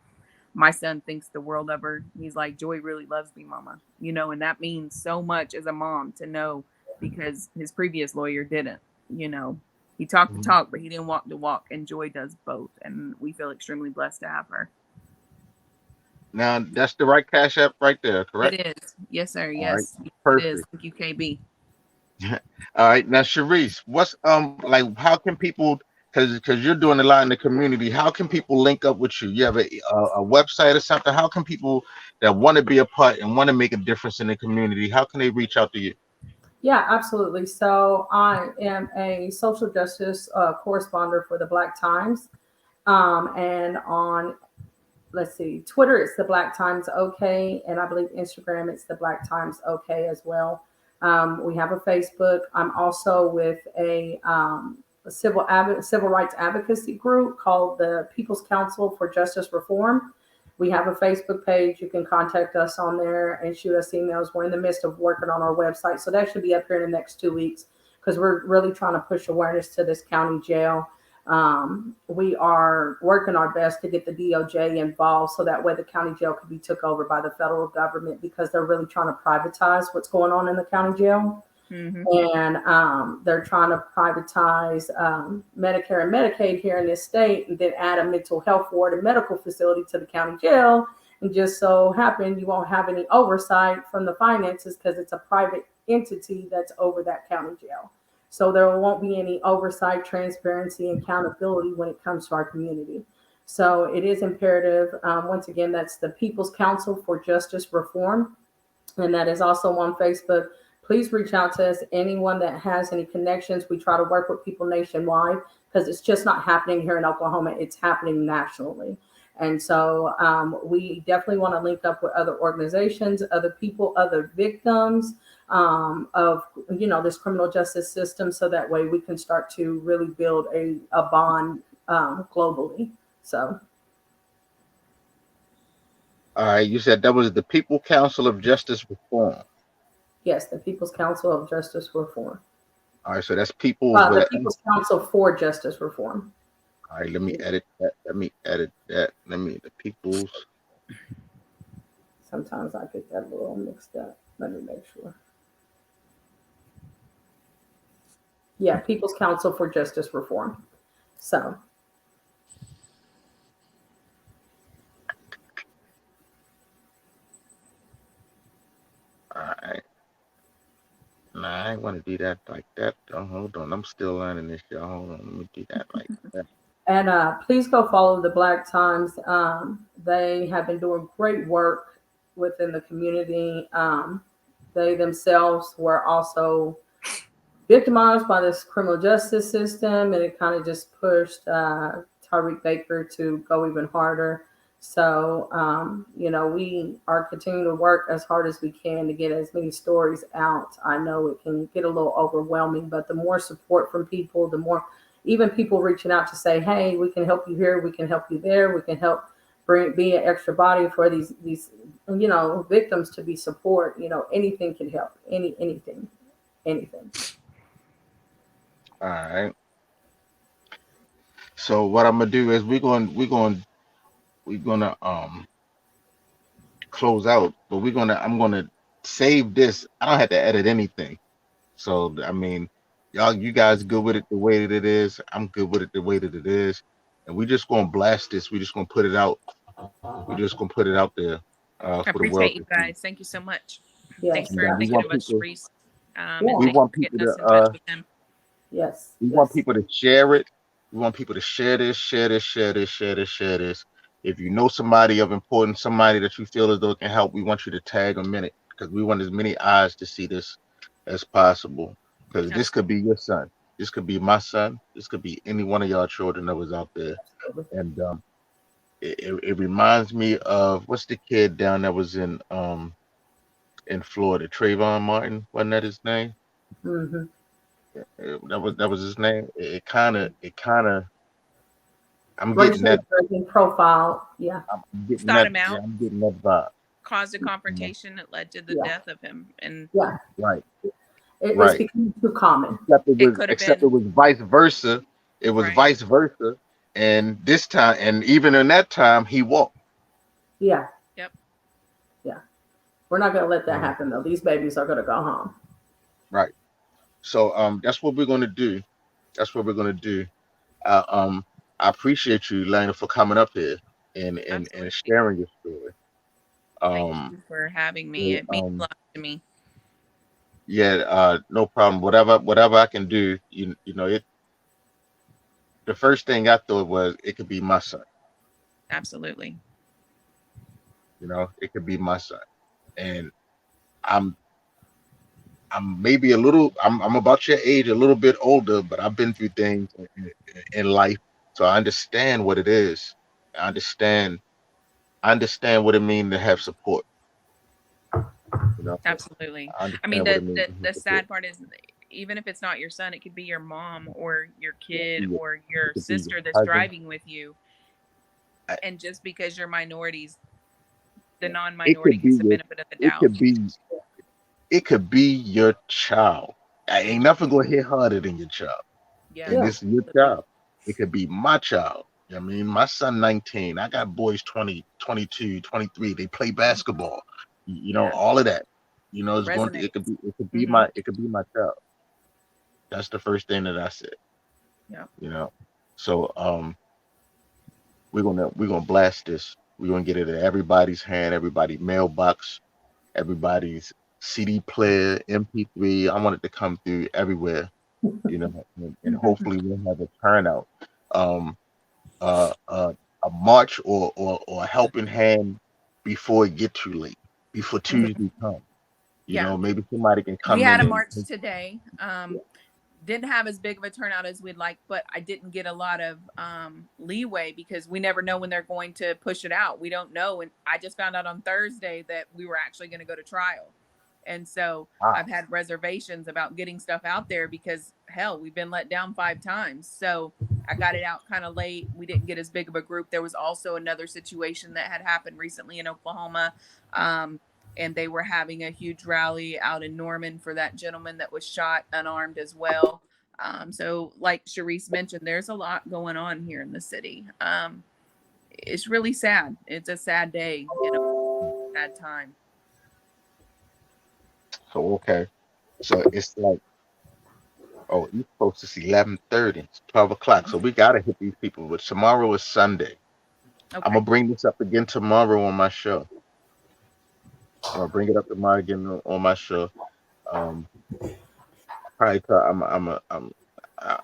my son thinks the world of her. He's like, Joy really loves me, mama. And that means so much as a mom to know, because his previous lawyer didn't. He talked the Mhm. talk, but he didn't walk the walk, and Joy does both, and we feel extremely blessed to have her. Now that's the right Cash App right there, It correct? is. Yes, sir. All right, Yes, it is. perfect. Thank you, KB. All right, now Sharice, what's like how can people because you're doing a lot in the community, how can people link up with you? You have a website or something? How can people that want to be a part and want to make a difference in the community, how can they reach out to you? Yeah, absolutely. So I am a social justice correspondent for the Black Times. And on, let's see, Twitter, it's the Black Times OK. And I believe Instagram, it's the Black Times OK as well. We have a Facebook. I'm also with a civil rights advocacy group called the People's Council for Justice Reform. We have a Facebook page. You can contact us on there and shoot us emails. We're in the midst of working on our website. So that should be up here in the next 2 weeks because we're really trying to push awareness to this county jail. We are working our best to get the DOJ involved so that way the county jail could be took over by the federal government because they're really trying to privatize what's going on in the county jail. Mm-hmm. And they're trying to privatize Medicare and Medicaid here in this state, and then add a mental health ward and medical facility to the county jail. And just so happen you won't have any oversight from the finances because it's a private entity that's over that county jail. So there won't be any oversight, transparency, and accountability when it comes to our community. So it is imperative. Once again, that's the People's Council for Justice Reform, and that is also on Facebook. Please reach out to us. Anyone that has any connections, we try to work with people nationwide because it's just not happening here in Oklahoma. It's happening nationally. And so we definitely want to link up with other organizations, other people, other victims of this criminal justice system, so that way we can start to really build a bond globally. So All right, you said that was the People Council of Justice Reform. yes, the People's Council of Justice Reform. All right, so that's people's with The an M. People's Council for Justice Reform. All right, let me edit that. Let me edit that. Let me the people's. Sometimes I get that a little mixed up. Let me make sure. Yeah, People's Council for Justice Reform. So All right. Nah, I ain't want to do that like that. Though. Hold on, I'm still learning this, y'all. Hold on, let me do that like that. And please go follow the Black Times. They have been doing great work within the community. They themselves were also victimized by this criminal justice system, and it kind of just pushed Tyreek Baker to go even harder. So, we are continuing to work as hard as we can to get as many stories out. I know it can get a little overwhelming, but the more support from people, the more even people reaching out to say, hey, we can help you here, we can help you there, we can help be an extra body for these victims to be support. Anything can help. Anything. All right. So what I'm gonna do is we're gonna close out, but I'm gonna save this. I don't have to edit anything. So I mean, you guys good with it the way that it is. I'm good with it the way that it is, and we just gonna blast this. We just gonna put it out. We just gonna put it out there I for the world appreciate you to see. guys. Thank you so much. Yes. Thanks And for we thinking want of us, people. Reese. Yeah. And We thank you want for people getting us to in touch with them. Yes. we want people to share it. We want people to share this, share this, share this, share this, share this. If you know somebody of importance, somebody that you feel as though it can help, we want you to tag them in it because we want as many eyes to see this as possible. Because this could be your son, this could be my son, this could be any one of y'all children that was out there. Absolutely. And it reminds me of what's the kid down that was in Florida, Trayvon Martin, wasn't that his name? Mm-hmm. That was his name. It kind of I'm getting Racially that. profile. Yeah. I'm getting Sought that. him Yeah, out, I'm getting that vibe. caused a Mhm. confrontation that led to the Yeah. death of him. And Yeah. Right, It's right. becoming too common. it could have Except it been, was vice versa. It was right. vice versa. And this time, and even in that time, he walked. Yeah. Yep. Yeah. We're not going to let that Mhm. happen, though. These babies are going to go home. Right. So that's what we're gonna do. That's what we're gonna do. Uh, um, I appreciate you, Lena, for coming up here and Absolutely. sharing your story. Thank Um, you for having me. yeah, It means a lot to me. yeah, no problem. Whatever I can do, you know, it. The first thing I thought was it could be my son. Absolutely. You know, it could be my son, and I'm I'm maybe a little. I'm about your age, a little bit older, but I've been through things in life, so I understand what it is. I understand. I understand what it means to have support. You know, Absolutely. I I mean, understand what the, it means the to have the support. sad part is, even if it's not your son, it could be your mom or your It could kid be, or it your could be your sister that's cousin. driving with you. I- And just because you're minorities, the It non-minority could be gets the your. benefit of the It doubt. could be. It could be your child. I ain't nothing gonna hit harder than your child. Yeah, And Yeah. this is your absolutely. child. It could be my child. I mean, my son 19. I got boys 20, 22, 23. They play Mhm. basketball. You know, Yeah, all of that. You know, it's going to resonates. my Hmm. child. That's the first thing that I said, Yeah. you know. So we're gonna blast this. We're gonna get it in everybody's hand, everybody's mailbox, everybody's CD player, MP3. I want it to come through everywhere, you know, and hopefully we'll have a turnout. Um a march or a helping hand before it get too late, before Hmm. Tuesday comes. You Yeah. know, maybe somebody can We come had in a and march today. Didn't have as big of a turnout as we'd like, but I didn't get a lot of leeway because we never know when they're going to push it out. We don't know. And I just found out on Thursday that we were actually going to go to trial. And so wow, I've had reservations about getting stuff out there because hell, we've been let down 5 times. So I got it out kind of late. We didn't get as big of a group. There was also another situation that had happened recently in Oklahoma. Um, and they were having a huge rally out in Norman for that gentleman that was shot unarmed as well. So, like Sharice mentioned, there's a lot going on here in the city. It's really sad. It's a sad day, sad time. so okay, so it's like, oh, you're supposed to see 11:30, it's 12 o'clock, so we gotta hit these people. But tomorrow is Sunday. I'm Okay. gonna bring this up again tomorrow on my show. I'm gonna bring it up tomorrow again on my show. Um, probably I-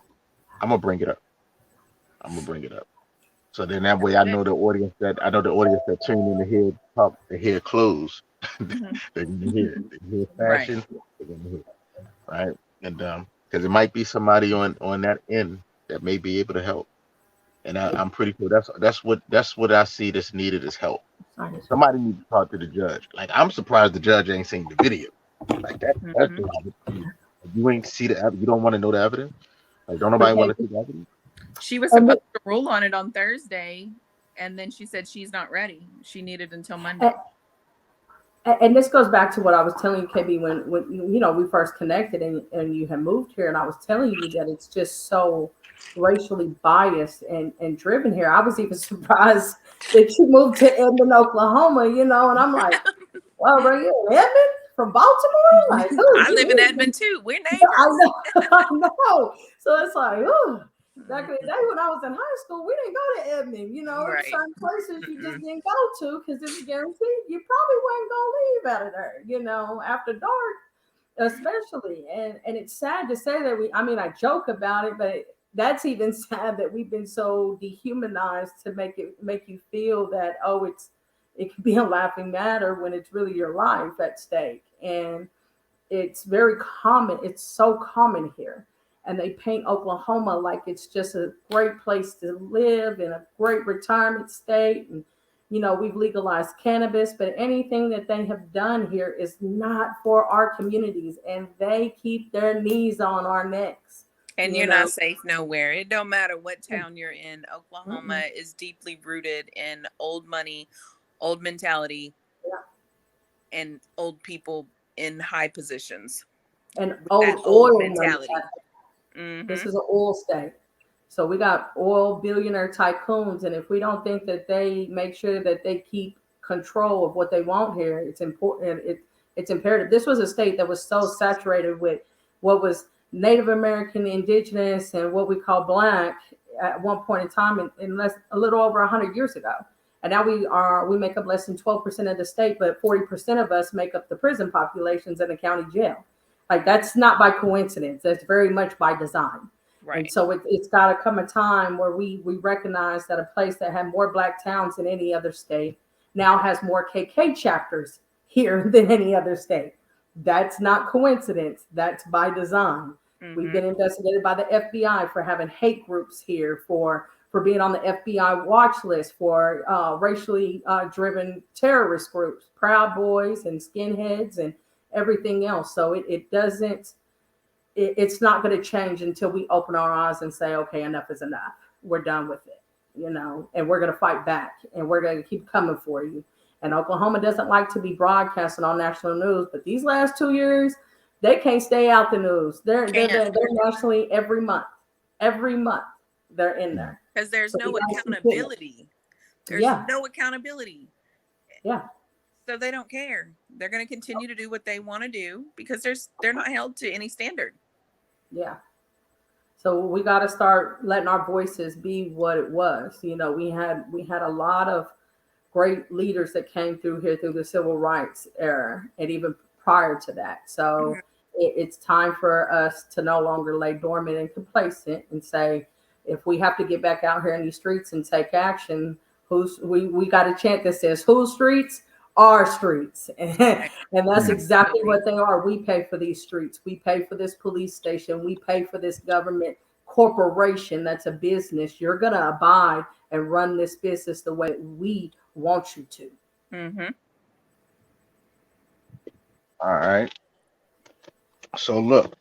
I'm gonna bring it up. I'm gonna bring it up. So then that way Good. I know the audience that tune in to hear talk to hear clothes. Hmm. They're gonna hear it. They hear Right. fashion, they're gonna hear it, right? And because it might be somebody on that end that may be able to help. And I'm pretty sure that's what I see that's needed is help. Somebody needs to talk to the judge. Like I'm surprised the judge ain't seen the video. Like that's Hmm. wild. You ain't see you don't want to know the evidence. Like don't nobody want Okay. to see the evidence. She was And, supposed to rule on it on Thursday, and then she said she's not ready. She needed until and, Monday. and this goes back to what I was telling you, KB, when we first connected and you had moved here, and I was telling you that it's just so racially biased and driven here. I was even surprised that you moved to Edmond, Oklahoma, and I'm like, well, are you in Edmond from Baltimore? Like, who I live in you? Edmond too. We're I neighbors. know, I know. So it's like, oh, back in the day when I was in high school, we didn't go to Edmond. There were Right. certain places you just Mm-mm. didn't go to because it's guaranteed you probably wasn't gonna leave out of there, after dark, especially. And it's sad to say that I mean, I joke about it, but that's even sad that we've been so dehumanized to make you feel that, oh, it can be a laughing matter when it's really your life at stake. And it's very common. It's so common here. And they paint Oklahoma like it's just a great place to live and a great retirement state. And, we've legalized cannabis, but anything that they have done here is not for our communities. And they keep their knees on our necks, And you you're know. not safe nowhere. It don't matter what town you're in. Mm-mm. Oklahoma is deeply rooted in old money, old mentality, Yeah. and old people in high positions And with that old old oil money. mentality. This Mm-hmm. is an oil state. So we got oil billionaire tycoons, and if we don't think that they make sure that they keep control of what they want here, it's important. It's imperative. This was a state that was so saturated with what was Native American, Indigenous, and what we call Black at one point in time, in less a little over 100 years ago. And now we make up less than 12% of the state, but 40% of us make up the prison populations in the county jail. Like, that's not by coincidence. That's very much by design. Right. And so it's got to come a time where we recognize that a place that had more black towns than any other state now has more KK chapters here than any other state. That's not coincidence. That's by design. Mm-hmm. We've been investigated by the FBI for having hate groups here, for being on the FBI watch list, for racially driven terrorist groups, Proud Boys and skinheads and everything else. So it's not going to change until we open our eyes and say, okay, enough is enough. We're done with it, and we're going to fight back, and we're going to keep coming for you. And Oklahoma doesn't like to be broadcasted on national news, but these last 2 years, they can't stay out the news. They're nationally every month. Every month they're in there. Because there's no accountability. There's no accountability. Yeah. So they don't care. They're going to continue to do what they want to do because they're not held to any standard. Yeah. So we got to start letting our voices be what it was. We had a lot of great leaders that came through here through the civil rights era and even prior to that. So it's time for us to no longer lay dormant and complacent and say, if we have to get back out here in these streets and take action, we got a chant that says, whose streets? Our streets. And that's exactly what they are. We pay for these streets. We pay for this police station. We pay for this government corporation that's a business. You're going to abide and run this business the way we want you to. Mm-hmm. All right. So look,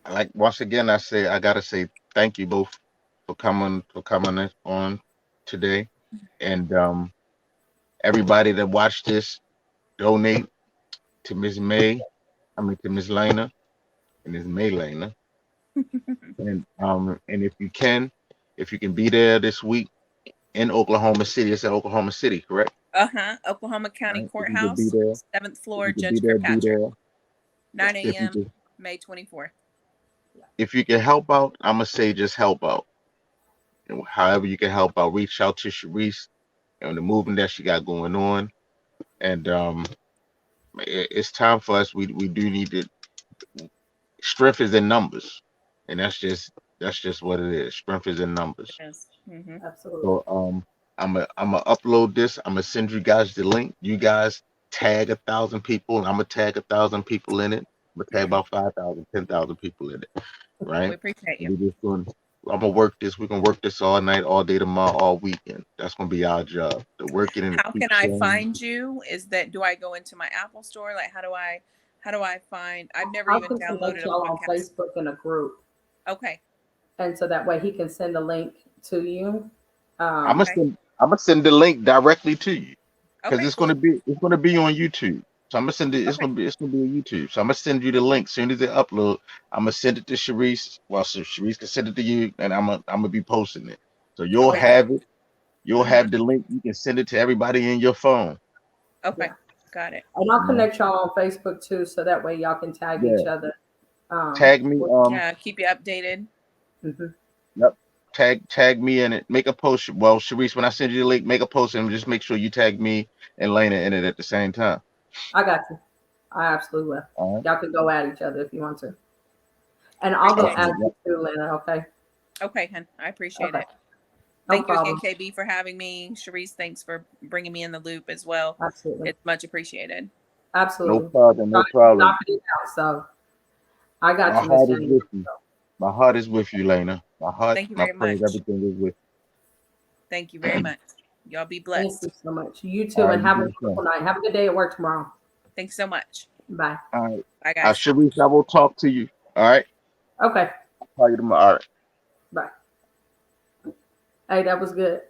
like once again, I gotta say thank you both for coming on today, and everybody that watched this, donate to Miss May, to Miss Lena, and Miss May Lena, and if you can be there this week in Oklahoma City. It's at Oklahoma City, correct? Oklahoma County Right. Courthouse, If you can be there, 7th floor, if you can Judge be there, Kirkpatrick, 9 If you a.m., can, May 24th. if you can help out, I'm gonna say just help out. However you can help out, reach out to Sharice and the movement that she got going on, and it's time for us. We do need to. Strength is in numbers, and that's just what it is. Strength is in numbers. Yes. Mm-hmm. Absolutely. So I'm gonna upload this. I'm gonna send you guys the link. You guys tag 1,000 people, and I'm gonna tag 1,000 people in it. I'm gonna tag about 5,000, 10,000 people in it, right? We appreciate And you. I'm gonna work this. We're gonna work this all night, all day tomorrow, all weekend. That's gonna be our job. To work it and How can I find you? Do I go into my Apple store? Like, how do I find? I've never even downloaded a y'all on podcast. Facebook in a group. Okay. And so that way he can send a link to you. I'm gonna send the link directly to you because Okay, it's gonna be on YouTube. So I'm gonna send it. It's gonna be on YouTube. So I'm gonna send you the link as soon as it upload. I'm gonna send it to Sharice. Well, so Sharice can send it to you, and I'm gonna be posting it. So you'll have it. You'll have the link. You can send it to everybody in your phone. Okay. Got it. And I'll connect y'all on Facebook too, so that way y'all can tag each other. Tag me. Keep you updated. Mm-hmm. Yep. Tag me in it. Make a post. Well, Sharice, when I send you the link, make a post and just make sure you tag me and Lena in it at the same time. I got you. I absolutely will. All right. Y'all can go at each other if you want to. And I'll go add you too, Lena, okay? Okay, hun. I appreciate it. No Thank problem. you again, KB, for having me. Sharice, thanks for bringing me in the loop as well. Absolutely. It's much appreciated. Absolutely. No problem. No problem. Knocking it out, so I got My you, heart Miss is Jenny. with you. My heart is with you, Lena. My heart, Thank you my very prayers, much. everything is with you. Thank you very much. Y'all be Thank blessed. you so much. You too, All right, and have a you do the wonderful night. Have a good day at work tomorrow. Thanks so much. Bye. All right. Bye, guys. Sharice, I will talk to you. All right. Okay. I'll call you tomorrow. All right. Bye. Hey, that was good.